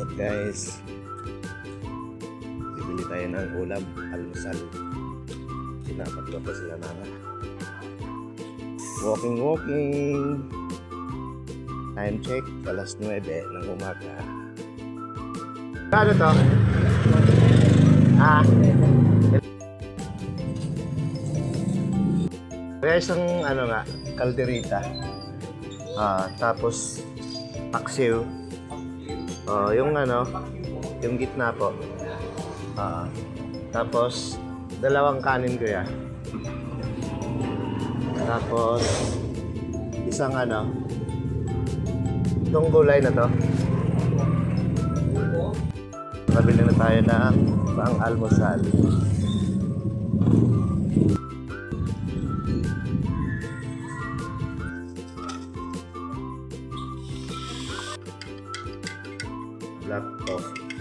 What's up guys? Bibili tayo ng ulam, almusal. Pinapagluto sila nana. Walking. Time check, alas 9 ng umaga. Ano to? Kaya isang ano nga, kalderita. Tapos paksiw. Yung ano, yung gitna po. Tapos dalawang kanin ko ya. Tapos isang ano, itong gulay na to. Nabili na tayo ng pang-almusal. Black coffee.